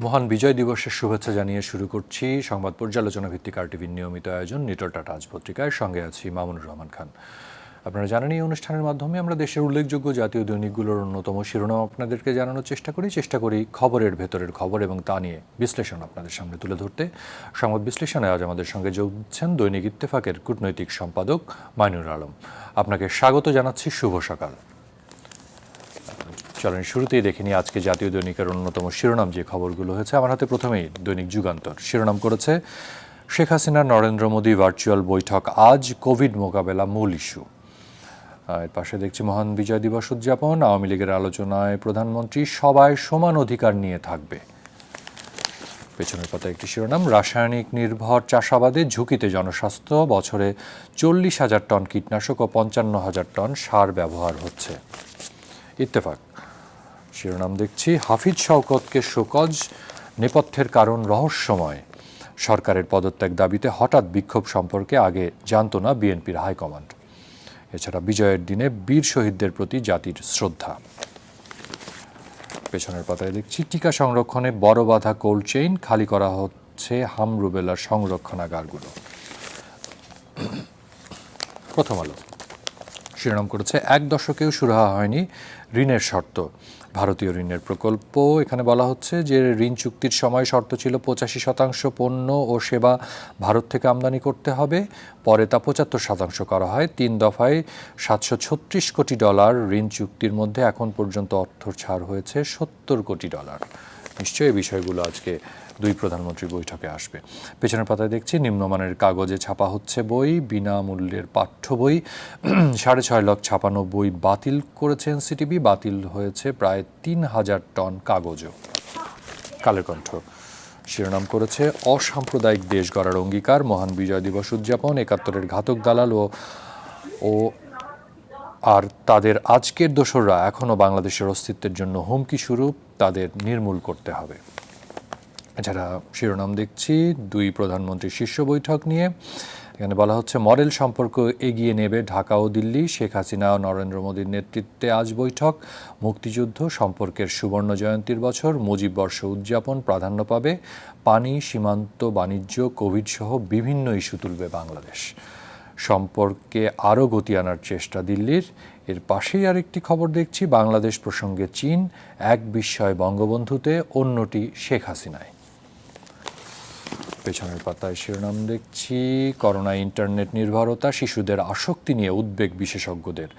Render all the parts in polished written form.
মহান বিজয় দিবসের শুভেচ্ছা জানিয়ে শুরু করছি সংবাদ পর্যালোচনা ভিত্তিক আরটিভির নিয়মিত আয়োজন নিটল টাটা আজ পত্রিকায়। সঙ্গে আছি মামুনুর রহমান খান। আপনারা জানেন, এই অনুষ্ঠানের মাধ্যমে আমরা দেশের উল্লেখযোগ্য জাতীয় দৈনিকগুলোর অন্যতম শিরোনাম আপনাদেরকে জানানোর চেষ্টা করি খবরের ভেতরের খবর এবং তা নিয়ে বিশ্লেষণ আপনাদের সামনে তুলে ধরতে। সংবাদ বিশ্লেষণে আজ আমাদের সঙ্গে যোগ দিচ্ছেন দৈনিক ইত্তেফাকের কূটনৈতিক সম্পাদক মাইনুর আলম। আপনাকে স্বাগত জানাচ্ছি, শুভ সকাল। চলেন শুরুতেই দেখে নিই আজকে জাতীয় দৈনিকের অন্যতম শিরোনাম যে খবরগুলো হয়েছে। আমার হাতে প্রথমেই দৈনিক যুগান্তর শিরোনাম করেছে, শেখ হাসিনা নরেন্দ্র মোদী ভার্চুয়াল বৈঠক আজ, কোভিড মোকাবেলা মূল ইস্যু। এর পাশে দেখছি মহান বিজয় দিবস উদযাপন, আওয়ামী লীগের আলোচনায় প্রধানমন্ত্রী সবাই সমান অধিকার নিয়ে থাকবে। পেছনের পাতায় একটি শিরোনাম, রাসায়নিক নির্ভর চাষাবাদে ঝুঁকিতে জনস্বাস্থ্য, বছরে 40,000 টন কীটনাশক ও 55,000 টন সার ব্যবহার হচ্ছে। ইত্তেফাক শিরোনাম দেখছি, হাফিজ শওকতকে শোকজ, নেপথ্যের কারণ রহস্যময়, সরকারের পদত্যাগ দাবিতে হঠাৎ বিক্ষোভ সম্পর্কে আগে জানত না বিএনপির হাইকমান্ড। এছাড়া বিজয়ের দিনে বীর শহীদদের প্রতি জাতির শ্রদ্ধা। পেছনের পাতায় দেখছি, টিকা সংরক্ষণে বড় বাধা কোল্ড চেইন, খালি করা হচ্ছে হামরুবেলার সংরক্ষণাগারগুলো। প্রথম আলো শিরোনাম করেছে, এক দশকেও সুরাহা হয়নি ঋণের শর্ত, ভারতীয় ঋণের প্রকল্প। এখানে বলা হচ্ছে যে ঋণ চুক্তির সময় শর্ত ছিল 85% পণ্য ও সেবা ভারত থেকে আমদানি করতে হবে, পরে তা 75% করা হয়। 3 দফায় $736 কোটি ঋণ চুক্তির মধ্যে এখন পর্যন্ত অর্থ ছাড় হয়েছে $70 কোটি। নিশ্চয়ই এই বিষয়গুলো আজকে দুই প্রধানমন্ত্রীর বৈঠকে আসবে। পেছনের পাতায় দেখছি, নিম্নমানের কাগজে ছাপা হচ্ছে বই, বিনামূল্যের পাঠ্য বই। 6.5 লাখ ছাপানো বই বাতিল করেছে এনসিটিবি, বাতিল হয়েছে প্রায় 3,000 টন কাগজও। কালের কণ্ঠ শিরোনাম করেছে, অসাম্প্রদায়িক দেশ গড়ার অঙ্গীকার, মহান বিজয় দিবস উদযাপন, 71-এর ঘাতক দালাল ও আর তাদের আজকের দোসররা এখনও বাংলাদেশের অস্তিত্বের জন্য হুমকি স্বরূপ, তাদের নির্মূল করতে হবে। এছাড়া শিরোনাম দেখছি দুই প্রধানমন্ত্রীর শীর্ষ বৈঠক নিয়ে। এখানে বলা হচ্ছে, মডেল সম্পর্ক এগিয়ে নেবে ঢাকা ও দিল্লি, শেখ হাসিনা ও নরেন্দ্র মোদীর নেতৃত্বে আজ বৈঠক। মুক্তিযুদ্ধ সম্পর্কের সুবর্ণ জয়ন্তীর বছর, মুজিব বর্ষ উদযাপন প্রাধান্য পাবে, পানি, সীমান্ত, বাণিজ্য, কোভিড সহ বিভিন্ন ইস্যু তুলবে বাংলাদেশ। সম্পর্কে আরও গতি আনার চেষ্টা দিল্লির। এর পাশেই আরেকটি খবর দেখছি, বাংলাদেশ প্রসঙ্গে চীন, এক বিস্ময় বঙ্গবন্ধুতে, অন্যটি শেখ হাসিনায়। পেছনের পাতায় শিরোনাম দেখছি, করোনা ইন্টারনেট নির্ভরতা, শিশুদের আসক্তি নিয়ে উদ্বেগ বিশেষজ্ঞদের,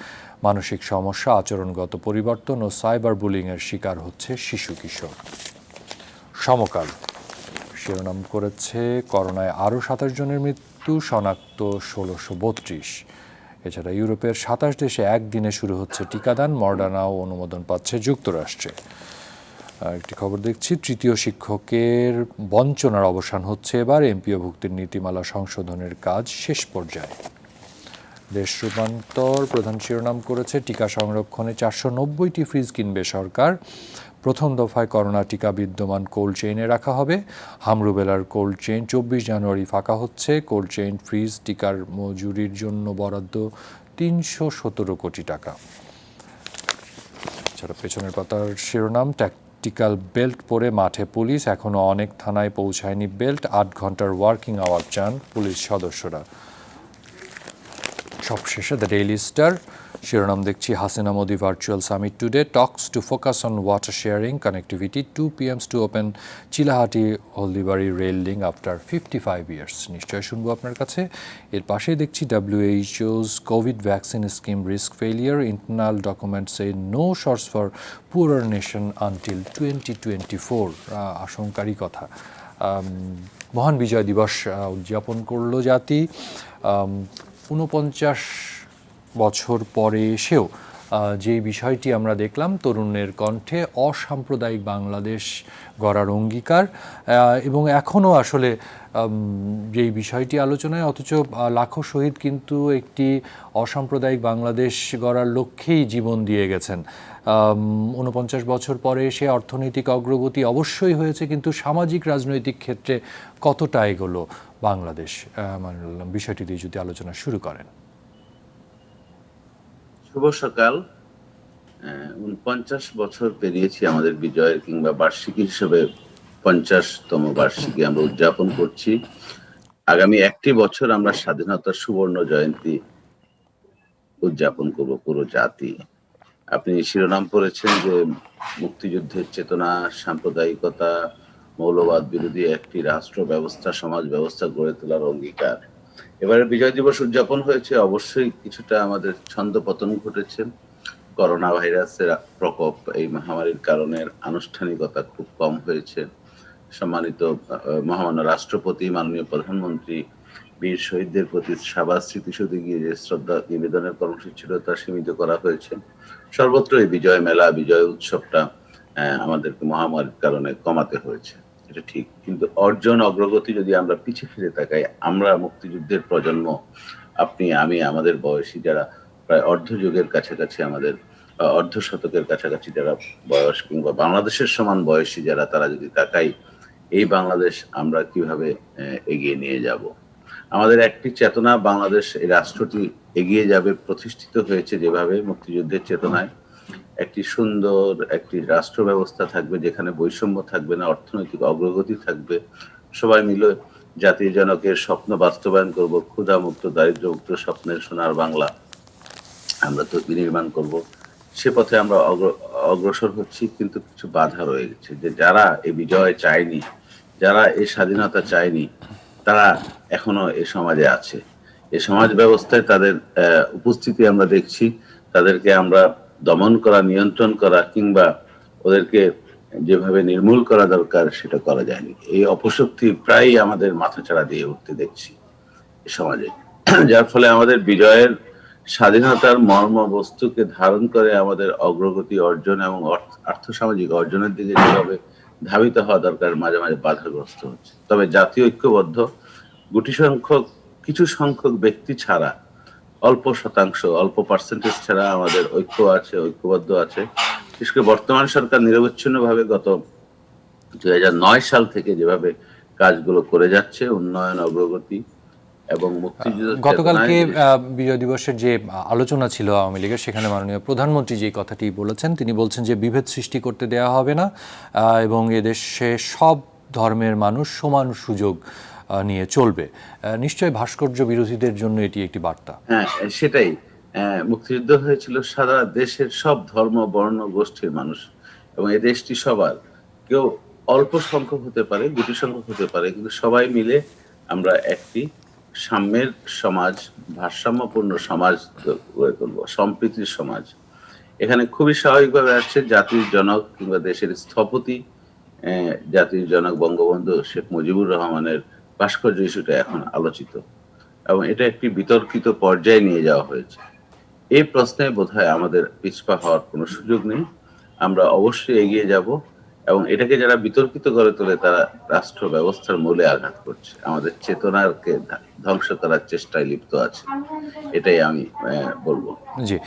মানসিক সমস্যা, আচরণগত পরিবর্তন ও সাইবার বুলিংয়ের শিকার হচ্ছে শিশু কিশোর। সমকাল শিরোনাম করেছে, করোনায় আরও 27 জনের মৃত্যু, শনাক্ত 1632। এছাড়া ইউরোপের 27 দেশে একদিনে শুরু হচ্ছে টিকাদান, মডার্নাও অনুমোদন পাচ্ছে যুক্তরাষ্ট্রে। একটি খবর দেখছি, তৃতীয় শিক্ষকের বঞ্চনার অবসান হচ্ছে এবার, এমপিও ভুক্তির নীতিমালা সংশোধনের কাজ শেষ পর্যায়ে। দেশ রূপান্তর প্রধান শিরোনাম করেছে, টিকা সংরক্ষণে 490টি ফ্রিজ কিনবে সরকার, প্রথম দফায় করোনা টিকা বিদ্যমান কোল্ড চেইনে রাখা হবে। হামরুবেলার কোল্ড চেইন 24 জানুয়ারি ফাঁকা হচ্ছে, কোল্ড চেইন ফ্রিজ টিকার মজুরির জন্য বরাদ্দ 317 কোটি টাকা। এছাড়া পেছনের পাতার শিরোনাম, ট্যাকটিক্যাল বেল্ট পরে মাঠে পুলিশ, এখনও অনেক থানায় পৌঁছায়নি বেল্ট, 8 ঘন্টার ওয়ার্কিং আওয়ার চান পুলিশ সদস্যরা। সবশেষে দ্য ডেইলি স্টার শিরোনাম দেখছি, Hasina Modi virtual summit today, talks to focus on water sharing connectivity, 2 PM to open Chilahati Haldibari rail link after 55 years. নিশ্চয়ই শুনবো আপনার কাছে। এর পাশেই দেখছি, WHO's COVID vaccine scheme risk failure, internal documents a no shorts for poor nation until 2024। আশঙ্কারই কথা। মহান বিজয় দিবস উদযাপন করল জাতি। 49 বছর পরে এসেও যে বিষয়টি আমরা দেখলাম তরুণের কণ্ঠে, অসাম্প্রদায়িক বাংলাদেশ গড়ার অঙ্গীকার, এবং এখনও আসলে যেই বিষয়টি আলোচনায়, অথচ লাখো শহীদ কিন্তু একটি অসাম্প্রদায়িক বাংলাদেশ গড়ার লক্ষ্যেই জীবন দিয়ে গেছেন। 49 বছর পরে এসে অর্থনৈতিক অগ্রগতি অবশ্যই হয়েছে, কিন্তু সামাজিক রাজনৈতিক ক্ষেত্রে কতটা এগোলো বাংলাদেশ, বিষয়টি দিয়ে যদি আলোচনা শুরু করেন। শুভ সকাল। 49 বছর পেরিয়েছি আমাদের বিজয়ের, কিংবা বার্ষিকী হিসেবে 50তম বার্ষিকী আমরা উদযাপন করছি। আগামী একটি বছর আমরা স্বাধীনতার সুবর্ণ জয়ন্তী উদযাপন করব পুরো জাতি। আপনি শিরোনাম পড়েছেন যে মুক্তিযুদ্ধের চেতনা, সাম্প্রদায়িকতা, মৌলবাদ বিরোধী একটি রাষ্ট্র ব্যবস্থা, সমাজ ব্যবস্থা গড়ে তোলার অঙ্গীকার। এবারে বিজয় দিবস উদযাপন হয়েছে, অবশ্যই কিছুটা আমাদের ছন্দপতন ঘটেছে। করোনা ভাইরাসের প্রকোপ, এই মহামারীর কারণে আনুষ্ঠানিকতা খুব কম হয়েছে। সম্মানিত মহামান্য রাষ্ট্রপতি, মাননীয় প্রধানমন্ত্রী বীর শহীদদের প্রতি সাবার স্মৃতিসৌধে গিয়ে যে শ্রদ্ধা নিবেদনের কর্মসূচি ছিল তা সীমিত করা হয়েছে। সর্বত্র এই বিজয় মেলা, বিজয় উৎসবটা আমাদেরকে মহামারীর কারণে কমাতে হয়েছে, এটা ঠিক। কিন্তু অর্জন, অগ্রগতি যদি আমরা পিছিয়ে ফিরে তাকাই, আমরা মুক্তিযুদ্ধের প্রজন্ম, আপনি, আমি, আমাদের বয়সী যারা প্রায় অর্ধযুগের কাছাকাছি, আমাদের অর্ধ শতকের কাছাকাছি যারা বয়স, কিংবা বাংলাদেশের সমান বয়সী যারা, তারা যদি তাকাই এই বাংলাদেশ আমরা কিভাবে এগিয়ে নিয়ে যাব। আমাদের একটি চেতনা, বাংলাদেশ এই রাষ্ট্রটি এগিয়ে যাবে, প্রতিষ্ঠিত হয়েছে যেভাবে মুক্তিযুদ্ধের চেতনায়। একটি সুন্দর একটি রাষ্ট্র ব্যবস্থা থাকবে যেখানে বৈষম্য থাকবে না, অর্থনৈতিক অগ্রগতি থাকবে, সবাই মিলে জাতির জনকের স্বপ্ন বাস্তবায়ন করব, ক্ষুধামুক্ত, দারিদ্র্যমুক্ত স্বপ্নের সোনার বাংলা আমরা তো বিনির্মাণ করব। সে পথে আমরা অগ্রসর হচ্ছি, কিন্তু কিছু বাধা রয়ে গেছে। যে যারা এই বিজয় চায়নি, যারা এই স্বাধীনতা চায়নি, তারা এখনো এ সমাজে আছে। এই সমাজ ব্যবস্থায় তাদের উপস্থিতি আমরা দেখছি। তাদেরকে আমরা দমন করা, নিয়ন্ত্রণ করা, কিংবা ওদেরকে যেভাবে নির্মূল করা দরকার সেটা করা যায়নি। এই অপশক্তি প্রায়ই আমাদের মাথাচাড়া দিয়ে উঠতে দেখছি সমাজে, যার ফলে আমাদের বিজয়ের, স্বাধীনতার মর্মবস্তুকে ধারণ করে আমাদের অগ্রগতি অর্জন এবং আর্থসামাজিক অর্জনের দিকে যেভাবে ধাবিত হওয়া দরকার, মাঝে মাঝে বাধাগ্রস্ত হচ্ছে। তবে জাতীয় ঐক্যবদ্ধ, কিছু সংখ্যক ব্যক্তি ছাড়া, অল্প শতাংশ, অল্প পার্সেন্টেজ ছাড়া আমাদের ঐক্য আছে, ঐক্যবদ্ধ আছে। বিশেষ করে বর্তমান সরকার নিরবচ্ছিন্নভাবে গত 2009 সাল থেকে যেভাবে কাজগুলো করে যাচ্ছে, উন্নয়ন, অগ্রগতি এবং মুক্তিযুদ্ধ। গতকালকে বিজয় দিবসের যে আলোচনা ছিল আওয়ামী লীগের, সেখানে মাননীয় প্রধানমন্ত্রী যে কথাটি বলেছেন, তিনি বলছেন যে বিভেদ সৃষ্টি করতে দেওয়া হবে না এবং এদেশে সব ধর্মের মানুষ সমান সুযোগ নিয়ে চলবে। নিশ্চয়ই ভাস্কর্য বিরোধীদের জন্য এটি একটি বার্তা। হ্যাঁ, সেটাই। মুক্তিযুদ্ধ হয়েছিল সারা দেশের সব ধর্ম, বর্ণ, গোষ্ঠীর মানুষ, এবং এই দেশটি সবার। কেউ অল্প সংখ্যক হতে পারে, গুটি সংখ্যক হতে পারে, কিন্তু সবাই মিলে আমরা একটি সাম্যের সমাজ, ভারসাম্যপূর্ণ সমাজ গড়ে তুলব, সম্প্রীতির সমাজ। এখানে খুবই স্বাভাবিকভাবে আসছে জাতির জনক কিংবা দেশের স্থপতি, জাতির জনক বঙ্গবন্ধু শেখ মুজিবুর রহমানের ভাস্কর্য ইস্যুটা এখন আলোচিত, এবং এটা একটি বিতর্কিত পর্যায়ে নিয়ে যাওয়া হয়েছে। এই প্রশ্নে বোধহয় আমাদের পিছপা হওয়ার কোনো সুযোগ নেই। আমরা অবশ্যই এগিয়ে যাব, এবং এটাকে যারা বিতর্কিত করে তোলে তারা রাষ্ট্র ব্যবস্থার মূলে আঘাত করছে, আমাদের চেতনাকে ধ্বংস করার চেষ্টায় লিপ্ত আছে, এটাই আমি বলবো। জি,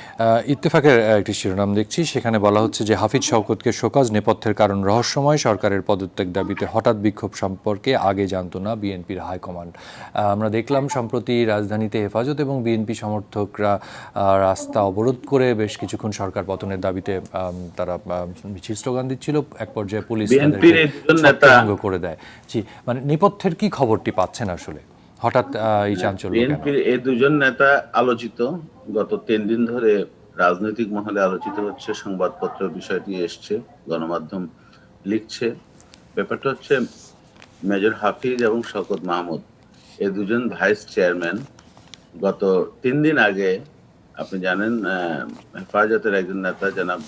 ইত্তেফাকের একটি শিরোনাম দেখছি, সেখানে বলা হচ্ছে যে হাফিজ শওকতকে শোকজ, নেপথ্যের কারণ রহস্যময়, সরকারের পদত্যাগ দাবিতে হঠাৎ বিক্ষোভ সম্পর্কে আগে জানতো না বিএনপির হাইকমান্ড। আমরা দেখলাম সম্প্রতি রাজধানীতে হেফাজত এবং বিএনপি সমর্থকরা রাস্তা অবরোধ করে বেশ কিছুক্ষণ সরকার পতনের দাবিতে তারা মিছিল স্লোগান দিচ্ছিল। এক পর্যায়ে পুলিশ তাদেরকে করে দেয়। জি, মানে নেপথ্যের কি খবরটি পাচ্ছেন আসলে, হঠাৎ এই চাঞ্চল্য? বিএনপির এই দুজন নেতা আলোচিত, গত 3 দিন ধরে রাজনৈতিক মহলে আলোচিত হচ্ছে, সংবাদপত্র বিষয়টি এসছে, গণমাধ্যম লিখছে। ব্যাপারটা হচ্ছে মেজর হাফিজ এবং শওকত মাহমুদ, এই দুজন ভাইস চেয়ারম্যান গত 3 দিন আগে, আপনি জানেন, হেফাজতের একজন নেতা জনাব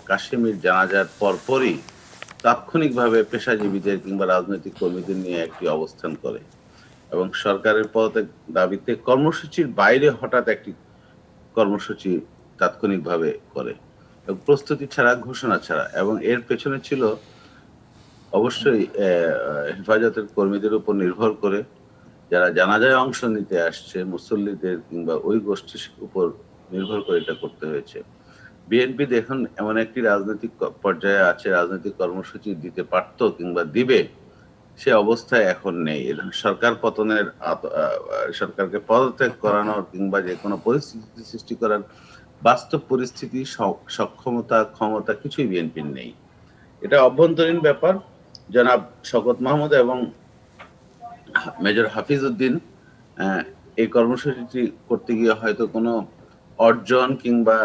কাশিমের জানাজার পরপরই তাৎক্ষণিকভাবে পেশাজীবীদের কিংবা রাজনৈতিক কর্মীদের নিয়ে একটি অবস্থান করে, এবং সরকারের পদত্যাগ দাবিতে কর্মসূচির বাইরে হঠাৎ একটি কর্মসূচি তাৎক্ষণিকভাবে করে, এবং প্রস্তুতি ছাড়া, ঘোষণা ছাড়া। এবং এর পেছনে ছিল অবশ্যই হেফাজতের কর্মীদের উপর নির্ভর করে, যারা জানাজায় অংশ নিতে আসছে, মুসল্লিদের কিংবা ওই গোষ্ঠীর উপর নির্ভর করে এটা করতে হয়েছে। বিএনপি দেখুন এমন একটি রাজনৈতিক পর্যায়ে আছে, রাজনৈতিক কর্মসূচি দিতে পারত কিংবা দিবে, সে অবস্থায় এখন নেই। সরকার পতনের, সরকারকে পদত্যাগ করানোর কিংবা যে কোনো পরিস্থিতি সৃষ্টি করার বাস্তব পরিস্থিতি, সক্ষমতা, ক্ষমতা কিছুই বিএনপির নেই। এটা অভ্যন্তরীণ ব্যাপার, জনাব শওকত মাহমুদ এবং মেজর হাফিজ উদ্দিন এই কর্মসূচিটি করতে গিয়ে হয়তো কোনো অর্জন কিংবা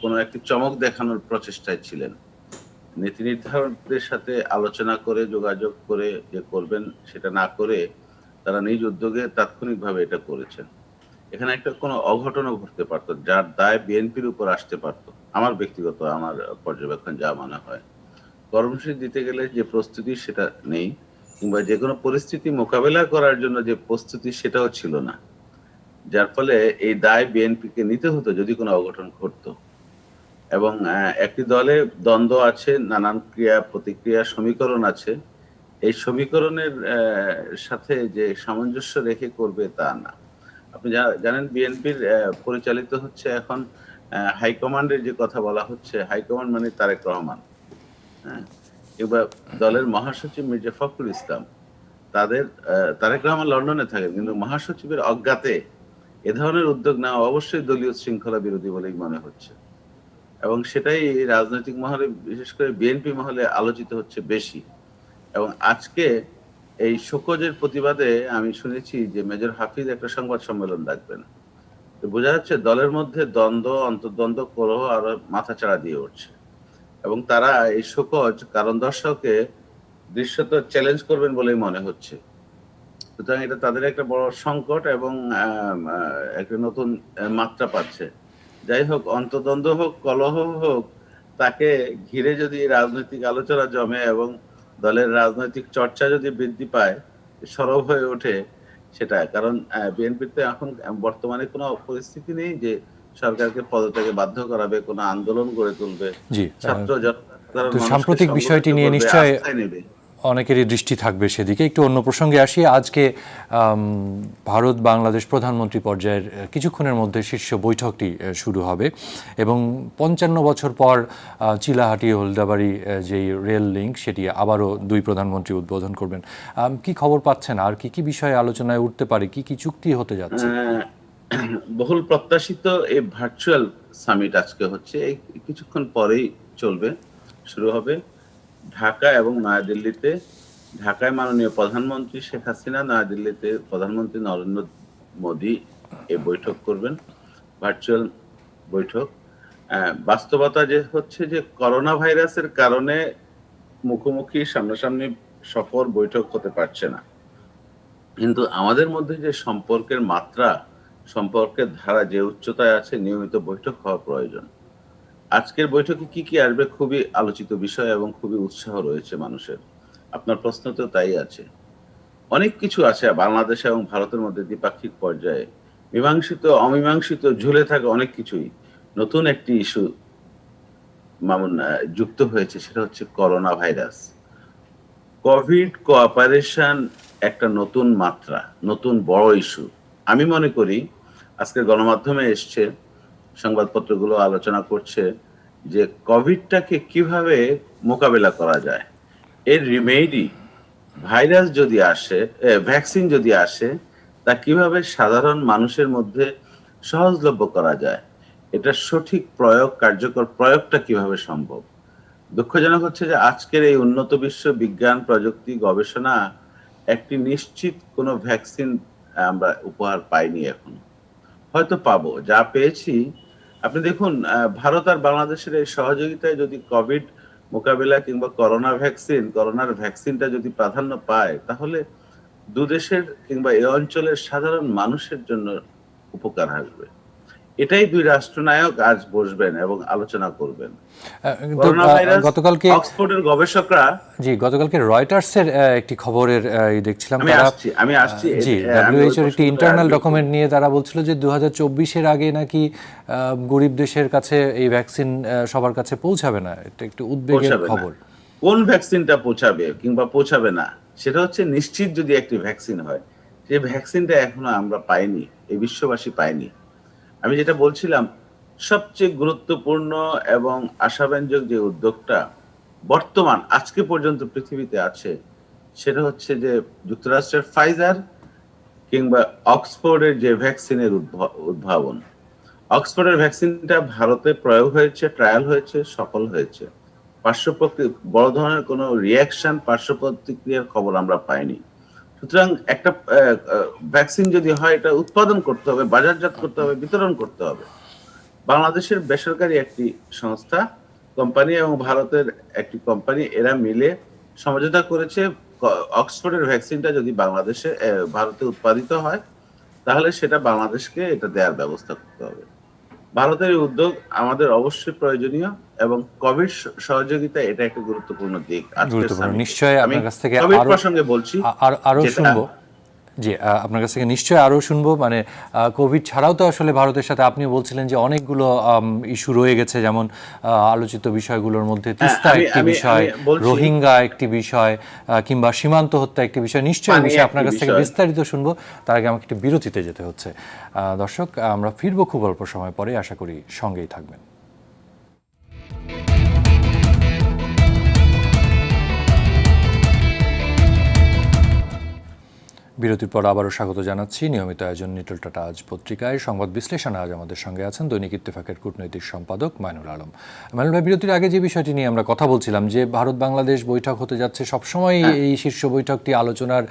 কোনো একটি চমক দেখানোর প্রচেষ্টায় ছিলেন। নীতি নির্ধারকদের সাথে আলোচনা করে যোগাযোগ করে যে করবেন সেটা না করে তারা নিজ উদ্যোগে তাৎক্ষণিকভাবে এটা করেছেন। এখানে একটা কোনো অঘটনও ঘটতে পারত, যার দায় বিএনপির উপর আসতে পারত। আমার ব্যক্তিগত আমার পর্যবেক্ষণ যা মনে হয়, কর্মসূচি দিতে গেলে যে প্রস্তুতি সেটা নেই, কিংবা যে কোনো পরিস্থিতি মোকাবেলা করার জন্য যে প্রস্তুতি সেটাও ছিল না, যার ফলে এই দায় বিএনপিকে নিতে হতো যদি কোনো অঘটন ঘটতো। এবং একটি দলে দ্বন্দ্ব আছে, নানান ক্রিয়া প্রতিক্রিয়া সমীকরণ আছে। এই সমীকরণের সাথে যে সামঞ্জস্য রেখে করবে তা না। আপনি জানেন বিএনপির পরিচালিত হচ্ছে এখন হাইকমান্ডের যে কথা বলা হচ্ছে, হাইকমান্ড মানে তারেক রহমান, হ্যাঁ, কিংবা দলের মহাসচিব মির্জা ফখরুল ইসলাম। তাদের তারেক রহমান লন্ডনে থাকেন, কিন্তু মহাসচিবের অজ্ঞাতে এ ধরনের উদ্যোগ নেওয়া অবশ্যই দলীয় শৃঙ্খলা বিরোধী বলেই মনে হচ্ছে, এবং সেটাই রাজনৈতিক মহলে, বিশেষ করে বিএনপি মহলে আলোচিত হচ্ছে বেশি। এবং আজকে এই শোকজের প্রতিবাদে আমি শুনেছি যে মেজর হাফিজ একটা সংবাদ সম্মেলন ডাকবেন। তো বোঝা যাচ্ছে দলের মধ্যে দ্বন্দ্ব, অন্তর্দ্বন্দ্ব, কলহ আরো মাথাচাড়া দিয়ে উঠছে, এবং তারা এই শোকজ কারণ দর্শককে দৃশ্যত চ্যালেঞ্জ করবেন বলেই মনে হচ্ছে। সুতরাং এটা তাদের একটা বড় সংকট, এবং একটা নতুন মাত্রা পাচ্ছে। যাই হোক, অন্তর্দ্বন্দ্ব হোক, কলহ হোক, তাকে ঘিরে যদি রাজনৈতিক আলোচনা জমে এবং দলের রাজনৈতিক চর্চা যদি বৃদ্ধি পায়, সরব হয়ে ওঠে সেটা। কারণ বিএনপির তো এখন বর্তমানে কোনো পরিস্থিতি নেই যে সরকারকে পদত্যাগে বাধ্য করাবে, কোনো আন্দোলন গড়ে তুলবে, জি, ছাত্র জনসাধারণ তো মানুষকে সাম্প্রতিক বিষয়টি সংগঠিত নিয়ে করবে, নিশ্চয় আস্থায় নেবে। অনেকেরই দৃষ্টি থাকবে সেদিকে। একটু অন্য প্রসঙ্গে আসি। আজকে ভারত বাংলাদেশ প্রধানমন্ত্রী পর্যায়ের কিছুক্ষণের মধ্যে শীর্ষ বৈঠকটি শুরু হবে, এবং ৫৫ বছর পর চিলাহাটি হলদাবাড়ি যেই রেল লিঙ্ক, সেটি আবারও দুই প্রধানমন্ত্রী উদ্বোধন করবেন। কি খবর পাচ্ছেন, আর কি কি বিষয়ে আলোচনায় উঠতে পারে, কি কি চুক্তি হতে যাচ্ছে? বহুল প্রত্যাশিত এই ভার্চুয়াল সামিট আজকে হচ্ছে, এই কিছুক্ষণ পরেই চলবে, শুরু হবে ঢাকা এবং নয়াদিল্লিতে। ঢাকায় মাননীয় প্রধানমন্ত্রী শেখ হাসিনা, নয়াদিল্লিতে প্রধানমন্ত্রী নরেন্দ্র মোদী এই বৈঠক করবেন, ভার্চুয়াল বৈঠক। বাস্তবতা যে হচ্ছে যে করোনা ভাইরাসের কারণে মুখোমুখি সামনাসামনি সফর বৈঠক হতে পারছে না, কিন্তু আমাদের মধ্যে যে সম্পর্কের মাত্রা, সম্পর্কের ধারা যে উচ্চতায় আছে, নিয়মিত বৈঠক হওয়া প্রয়োজন। আজকের বৈঠকে কি কি আসবে খুবই আলোচিত বিষয়, এবং খুবই উৎসাহ রয়েছে মানুষের। আপনার প্রশ্নতেও তাই আছে। অনেক কিছু আছে বাংলাদেশ এবং ভারতের মধ্যে দ্বিপাক্ষিক পর্যায়ে মীমাংসিত, অমীমাংসিত, ঝুলে থাকা অনেক কিছুই। নতুন একটি ইস্যু মামুন যুক্ত হয়েছে, সেটা হচ্ছে করোনা ভাইরাস। কোভিড কোঅপারেশন একটা নতুন মাত্রা, নতুন বড় ইস্যু। আমি মনে করি আজকের গণমাধ্যমে এসছে, সংবাদপত্রগুলো আলোচনা করছে যে কোভিডটাকে কিভাবে মোকাবেলা করা যায়, এর রিমেডি, ভাইরাস যদি আসে, ভ্যাকসিন যদি আসে, তা কিভাবে সাধারণ মানুষের মধ্যে সহজলভ্য করা যায়, এটা সঠিক প্রয়োগ, কার্যকর প্রয়োগটা কিভাবে সম্ভব। দুঃখজনক হচ্ছে যে আজকের এই উন্নত বিশ্ব বিজ্ঞান, প্রযুক্তি, গবেষণা একটি নিশ্চিত কোনো ভ্যাকসিন আমরা উপহার পাইনি এখনো। হয়তো পাবো, যা পেয়েছি। আপনি দেখুন, ভারত আর বাংলাদেশের এই সহযোগিতায় যদি কোভিড মোকাবিলা কিংবা করোনার ভ্যাকসিনটা যদি প্রাধান্য পায়, তাহলে দুদেশের কিংবা এই অঞ্চলের সাধারণ মানুষের জন্য উপকার আসবে। এটাই দুই রাষ্ট্রনায়ক আজ বসবেন এবং আলোচনা করবেন। করোনা ভাইরাস, গতকালকে অক্সফোর্ডের গবেষকরা, গতকালকে রয়টার্সের একটি খবরের দেখছিলাম, আমি আসছি। জি, WHO একটি ইন্টারনাল ডকুমেন্ট নিয়ে তারা বলছিল যে 2024-এর আগে নাকি গরিব দেশের কাছে এই ভ্যাকসিন সবার কাছে পৌঁছাবে না। এটা একটু উদ্বেগের খবর। কোন ভ্যাকসিনটা পৌঁছাবে কিংবা পৌঁছাবে না সেটা হচ্ছে নিশ্চিত যদি একটি ভ্যাকসিন হয়, যে ভ্যাকসিনটা এখনো আমরা পাইনি, এই বিশ্ববাসী পাইনি। আমি যেটা বলছিলাম, সবচেয়ে গুরুত্বপূর্ণ এবং আশাব্যঞ্জক যে উদ্যোগটা বর্তমান আজকে পর্যন্ত পৃথিবীতে আছে, সেটা হচ্ছে যে যুক্তরাষ্ট্রের ফাইজার কিংবা অক্সফোর্ডের যে ভ্যাকসিনের উদ্ভাবন। অক্সফোর্ডের ভ্যাকসিনটা ভারতে প্রয়োগ হয়েছে, ট্রায়াল হয়েছে, সফল হয়েছে। বড় ধরনের কোনো রিয়াকশন, পার্শ্ব প্রতিক্রিয়ার খবর আমরা পাইনি। সুতরাং একটা ভ্যাকসিন যদি হয়, এটা উৎপাদন করতে হবে, বাজারজাত করতে হবে, বিতরণ করতে হবে। বাংলাদেশের বেসরকারি একটি সংস্থা, কোম্পানি এবং ভারতের একটি কোম্পানি, এরা মিলে সমঝোতা করেছে অক্সফোর্ডের ভ্যাকসিনটা যদি বাংলাদেশে ভারতে উৎপাদিত হয়, তাহলে সেটা বাংলাদেশকে এটা দেওয়ার ব্যবস্থা করতে হবে। ভারতের এই উদ্যোগ আমাদের অবশ্যই প্রয়োজনীয়, এবং কোভিড সহযোগিতা এটা একটা গুরুত্বপূর্ণ দিক আজকের গুরুত্বপূর্ণ। সামিটে। নিশ্চয়ই আমি আপনার কাছ থেকে কোভিড আরো প্রসঙ্গে বলছি, আরো যেটা শুনবো। জি, আপনার কাছ থেকে নিশ্চয়ই আরও শুনবো। মানে কোভিড ছাড়াও তো আসলে ভারতের সাথে আপনি বলছিলেন যে অনেকগুলো ইস্যু রয়ে গেছে, যেমন আলোচিত বিষয়গুলোর মধ্যে তিস্তা আমি একটি আমি বিষয়, আমি বলছি, রোহিঙ্গা একটি বিষয়, কিংবা সীমান্ত হত্যা একটি বিষয়। নিশ্চয়ই পানি বিষয় একটি আপনার কাছ থেকে বিষয়। বিস্তারিত শুনবো। তার আগে আমাকে একটি বিরতিতে যেতে হচ্ছে। দর্শক, আমরা ফিরবো খুব অল্প সময় পরে, আশা করি সঙ্গেই থাকবেন। বিরতির পর আবারও স্বাগত জানাচ্ছি নিয়মিত আয়োজন নিটল টাটা আজ পত্রিকায়। সংবাদ বিশ্লেষণে আজ আমাদের সঙ্গে আছেন দৈনিক ইত্তেফাকের কূটনৈতিক সম্পাদক মাইনুল আলম। মাইনুল ভাই, বিরতির আগে যে বিষয়টি নিয়ে আমরা কথা বলছিলাম, যে ভারত বাংলাদেশ বৈঠক হতে যাচ্ছে, সবসময় এই শীর্ষ বৈঠকটি আলোচনার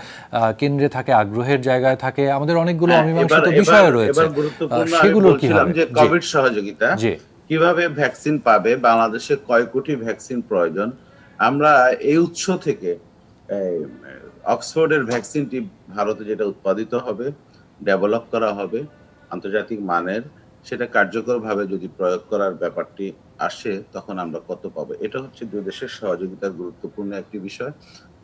কেন্দ্রে থাকে, আগ্রহের জায়গায় থাকে। আমাদের অনেকগুলো অমীমাংসিত বিষয় রয়েছে, এবার গুরুত্বপূর্ণ আমি সেগুলো কি বলছিলাম হবে? যে কোভিড সহযোগিতা জি, কিভাবে ভ্যাকসিন পাবে, বাংলাদেশে কয় কোটি ভ্যাকসিন প্রয়োজন। আমরা এই উৎস থেকে অক্সফোর্ডের ভ্যাকসিনটি ভারতে যেটা উৎপাদিত হবে, ডেভেলপ করা হবে আন্তর্জাতিক মানের, সেটা কার্যকরভাবে যদি প্রয়োগ করার ব্যাপারটি আসে, তখন আমরা কত পাবো। এটা হচ্ছে দুই দেশের সহযোগিতার গুরুত্বপূর্ণ একটি বিষয়।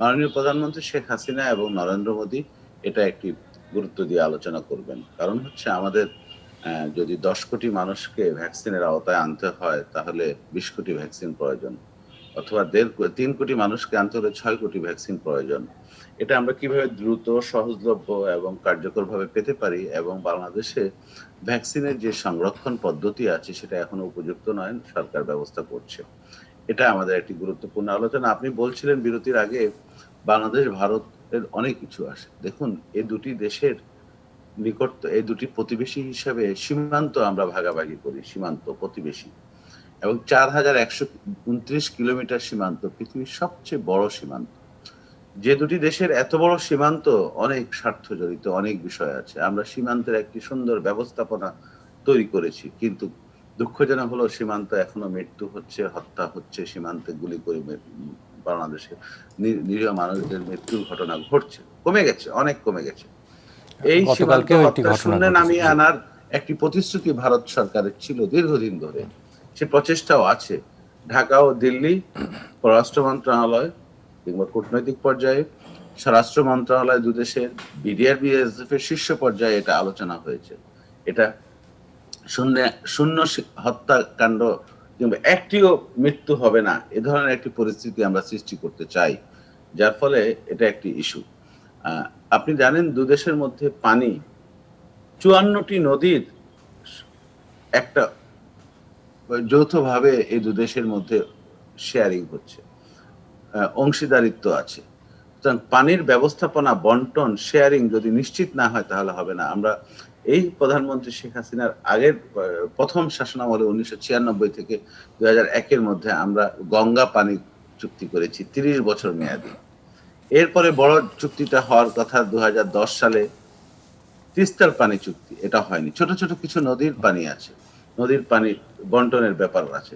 মাননীয় প্রধানমন্ত্রী শেখ হাসিনা এবং নরেন্দ্র মোদী এটা একটি গুরুত্ব দিয়ে আলোচনা করবেন। কারণ হচ্ছে আমাদের যদি 10 কোটি মানুষকে ভ্যাকসিনের আওতায় আনতে হয়, তাহলে 20 কোটি ভ্যাকসিন প্রয়োজন, অথবা 3 কোটি মানুষকে আনতে হলে 6 কোটি ভ্যাকসিন প্রয়োজন। এটা আমরা কিভাবে দ্রুত, সহজলভ্য এবং কার্যকরভাবে পেতে পারি, এবং বাংলাদেশে ভ্যাকসিনের যে সংরক্ষণ পদ্ধতি আছে সেটা এখনো উপযুক্ত নয়, সরকার ব্যবস্থা করছে। এটা আমাদের একটি গুরুত্বপূর্ণ আলোচনা। আপনি বলছিলেন বিরতির আগে বাংলাদেশ ভারতের অনেক কিছু আসে। দেখুন, এই দুটি দেশের নিকট, এই দুটি প্রতিবেশী হিসাবে সীমান্ত আমরা ভাগাভাগি করি, সীমান্ত প্রতিবেশী, এবং 4129 কিলোমিটার সীমান্ত, পৃথিবীর সবচেয়ে বড় সীমান্ত। যে দুটি দেশের এত বড় সীমান্ত, অনেক স্বার্থ জড়িত, অনেক বিষয় আছে। আমরা সীমান্তের একটি সুন্দর ব্যবস্থাপনা তৈরি করেছি, কিন্তু দুঃখজনক হলো সীমান্ত এখনো মৃত্যু হচ্ছে, হত্যা হচ্ছে, সীমান্তে গুলি করে বাংলাদেশে নিরীহ মানুষদের মৃত্যুর ঘটনা ঘটছে। কমে গেছে, অনেক কমে গেছে। এই সীমান্ত গতকালকেও একটি হত্যা ঘটনা শূন্যে ঘটেছে। নামিয়ে আনার একটি প্রতিশ্রুতি ভারত সরকারের ছিল দীর্ঘদিন ধরে, সে প্রচেষ্টাও আছে। ঢাকা ও দিল্লি পররাষ্ট্র মন্ত্রণালয় কিংবা কূটনৈতিক পর্যায়ে, স্বরাষ্ট্র মন্ত্রণালয় দুদেশের, বিডিআর বিএসএফ এর শীর্ষ পর্যায়ে এটা আলোচনা হয়েছে। এটা শূন্য শূন্য হত্যাকাণ্ড কিংবা একটিও মৃত্যু হবে না, এ ধরনের একটি পরিস্থিতি আমরা সৃষ্টি করতে চাই, যার ফলে এটা একটি ইস্যু। আপনি জানেন দুদেশের মধ্যে পানি, 54টি নদীর একটা যৌথভাবে এই দুদেশের মধ্যে শেয়ারিং হচ্ছে, অংশীদারিত্ব আছে। সুতরাং পানির ব্যবস্থাপনা, বন্টন, শেয়ারিং যদি নিশ্চিত না হয়, তাহলে হবে না। আমরা এই প্রধানমন্ত্রী শেখ হাসিনার আগের প্রথম শাসনামলে 1996 থেকে 2001-এর মধ্যে আমরা গঙ্গা পানি চুক্তি করেছি 30 বছর মেয়াদী। এরপরে বড় চুক্তিটা হওয়ার কথা 2010 সালে, তিস্তার পানি চুক্তি, এটা হয়নি। ছোট ছোট কিছু নদীর পানি আছে, নদীর পানি বন্টনের ব্যাপার আছে।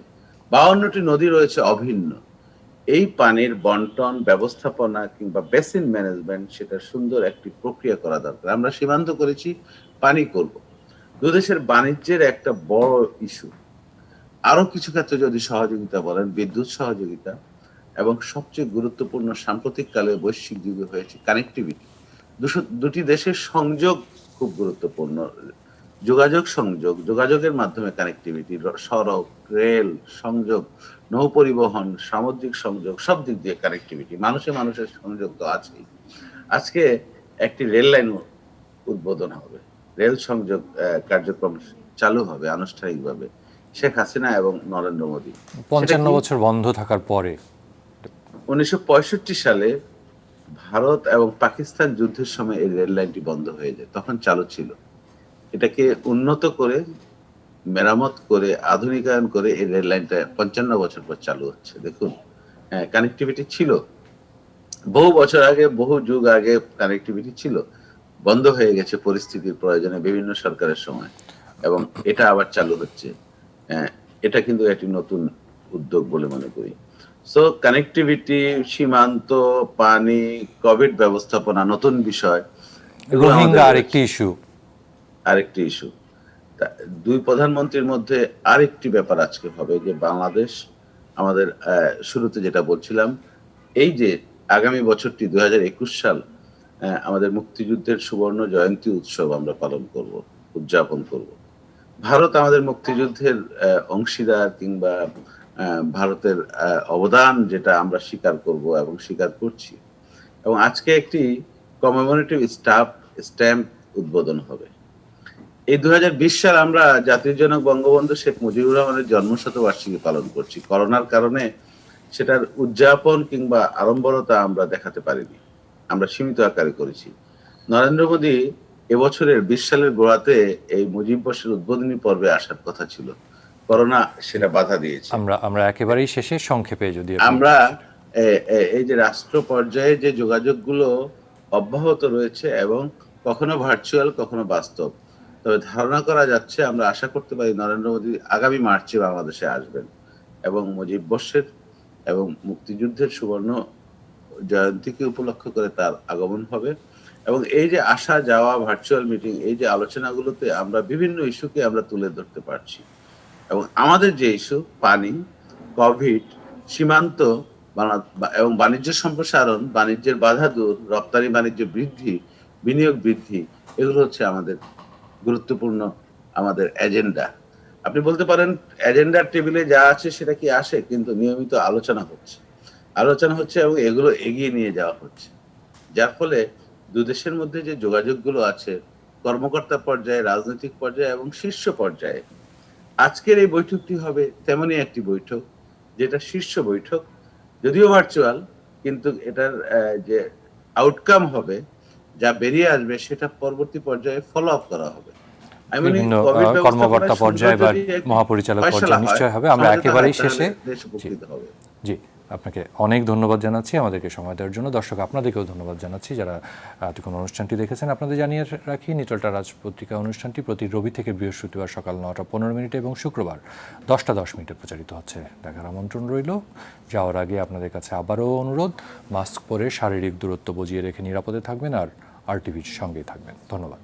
52টি নদী রয়েছে অভিন্ন। এই পানির বন্টন ব্যবস্থাপনা কিংবা বেসিন ম্যানেজমেন্ট, সেটা সুন্দর একটি প্রক্রিয়া করা দরকার। আমরা সীমান্ত করেছি, পানি করব। দুদেশের বাণিজ্যের একটা বড় ইস্যু। আরো কিছু ক্ষেত্রে যদি সহযোগিতা বলেন, বিদ্যুৎ সহযোগিতা, এবং সবচেয়ে গুরুত্বপূর্ণ সাম্প্রতিক কালে বৈশ্বিক যুগে হয়েছে কানেক্টিভিটি। দুটি দেশের সংযোগ খুব গুরুত্বপূর্ণ। যোগাযোগ, সংযোগ, যোগাযোগের মাধ্যমে কানেক্টিভিটি, সড়ক, রেল সংযোগ, নৌ পরিবহন, সামুদ্রিক সংযোগ, সব দিক দিয়ে কানেক্টিভিটি। মানুষের সংযোগ তো আছেই। আজকে একটি রেল লাইন উদ্বোধন হবে, রেল সংযোগ কার্যক্রম চালু হবে আনুষ্ঠানিকভাবে, শেখ হাসিনা এবং নরেন্দ্র মোদী। 55 বছর বন্ধ থাকার পরে 1965 সালে ভারত এবং পাকিস্তান যুদ্ধের সময় এই রেল লাইনটি বন্ধ হয়ে যায়, তখন চালু ছিল। এটাকে উন্নত করে মেরামত করে আধুনিকায়ন করে এই রেল লাইনটা 55 বছর পর চালু হচ্ছে। দেখুন, কানেক্টিভিটি ছিল বহু বছর আগে, বহু যুগ আগে কানেক্টিভিটি ছিল, বন্ধ হয়ে গেছে পরিস্থিতির প্রয়োজনে বিভিন্ন সরকারের সময়, এবং এটা আবার চালু হচ্ছে। এটা কিন্তু একটি নতুন উদ্যোগ বলে মনে করি। সো কানেক্টিভিটি, সীমান্ত, পানি, কোভিড ব্যবস্থাপনা নতুন বিষয়, এগুলো আমাদের রোহিঙ্গা রয়েছে। আরেকটি ইস্যু। আরেকটি ইস্যু, দুই প্রধানমন্ত্রীর মধ্যে আরেকটি ব্যাপার আজকে হবে যে বাংলাদেশ আমাদের শুরুতে যেটা বলছিলাম, এই যে আগামী বছরটি 2021 সাল আমাদের মুক্তিযুদ্ধের সুবর্ণ জয়ন্তী উৎসব আমরা পালন করব, উদযাপন করব। ভারত আমাদের মুক্তিযুদ্ধের অংশীদার, কিংবা ভারতের অবদান যেটা আমরা স্বীকার করব এবং স্বীকার করছি, এবং আজকে একটি কমেমোরেটিভ স্ট্যাম্প উদ্বোধন হবে। এই 2020 সাল আমরা জাতির জনক বঙ্গবন্ধু শেখ মুজিবুর রহমানের জন্মশতবার্ষিকী পালন করছি। করোনার কারণে সেটার উদযাপন কিংবা আড়ম্বরতা আমরা দেখাতে পারিনি, আমরা সীমিত আকারে করেছি। নরেন্দ্র মোদী এবছরের 20 সালের গোড়াতে এই মুজিব বর্ষের উদ্বোধনী পর্বে আসার কথা ছিল, করোনা সেটা বাধা দিয়েছে। আমরা একেবারেই শেষে সংক্ষেপে যদি আমরা এই যে রাষ্ট্র পর্যায়ে যে যোগাযোগগুলো অব্যাহত রয়েছে, এবং কখনো ভার্চুয়াল কখনো বাস্তব, তবে ধারণা করা যাচ্ছে, আমরা আশা করতে পারি নরেন্দ্র মোদী আগামী মার্চে বাংলাদেশে আসবেন, এবং মুজিব বর্ষের এবং মুক্তিযুদ্ধের সুবর্ণ জয়ন্তীকে উপলক্ষ করে তার আগমন হবে। এবং এই যে আসা যাওয়া, ভার্চুয়াল মিটিং, এই যে আলোচনাগুলোতে আমরা বিভিন্ন ইস্যুকে আমরা তুলে ধরতে পারছি, এবং আমাদের যে ইস্যু পানি, কোভিড, সীমান্ত এবং বাণিজ্য সম্প্রসারণ, বাণিজ্যের বাধা দূর, রপ্তানি বাণিজ্য বৃদ্ধি, বিনিয়োগ বৃদ্ধি, এগুলো হচ্ছে আমাদের গুরুত্বপূর্ণ আমাদের এজেন্ডা। আপনি বলতে পারেন এজেন্ডার টেবিলে যা আছে সেটা কি আসে, কিন্তু নিয়মিত আলোচনা হচ্ছে এবং এগুলো এগিয়ে নিয়ে যাওয়া হচ্ছে, যার ফলে দুই দেশের মধ্যে যে যোগাযোগগুলো আছে কর্মকর্তা পর্যায়ে, রাজনৈতিক পর্যায়ে এবং শীর্ষ পর্যায়ে, আজকের এই বৈঠকটি হবে তেমনই একটি বৈঠক, যেটা শীর্ষ বৈঠক, যদিও ভার্চুয়াল, কিন্তু এটার যে আউটকাম হবে, যা বেরিয়ে আসবে, সেটা পরবর্তী পর্যায়ে ফলো আপ করা হবে। বিভিন্ন কর্মকর্তা পর্যায়ে বা মহাপরিচালক পর্যায়ে নিশ্চয় হবে। আমরা একেবারেই শেষে জি, আপনাকে অনেক ধন্যবাদ জানাচ্ছি আমাদেরকে সময় দেওয়ার জন্য। দর্শক, আপনাদেরকেও ধন্যবাদ জানাচ্ছি যারা এতক্ষণ অনুষ্ঠানটি দেখেছেন। আপনাদের জানিয়ে রাখি, নিটলটা রাজ পত্রিকা অনুষ্ঠানটি প্রতি রবি থেকে বৃহস্পতিবার সকাল 9:15 এবং শুক্রবার 10:10 প্রচারিত হচ্ছে। দেখার আমন্ত্রণ রইল। যাওয়ার আগে আপনাদের কাছে আবারও অনুরোধ, মাস্ক পরে শারীরিক দূরত্ব বজিয়ে রেখে নিরাপদে থাকবেন, আর টিভির সঙ্গেই থাকবেন। ধন্যবাদ।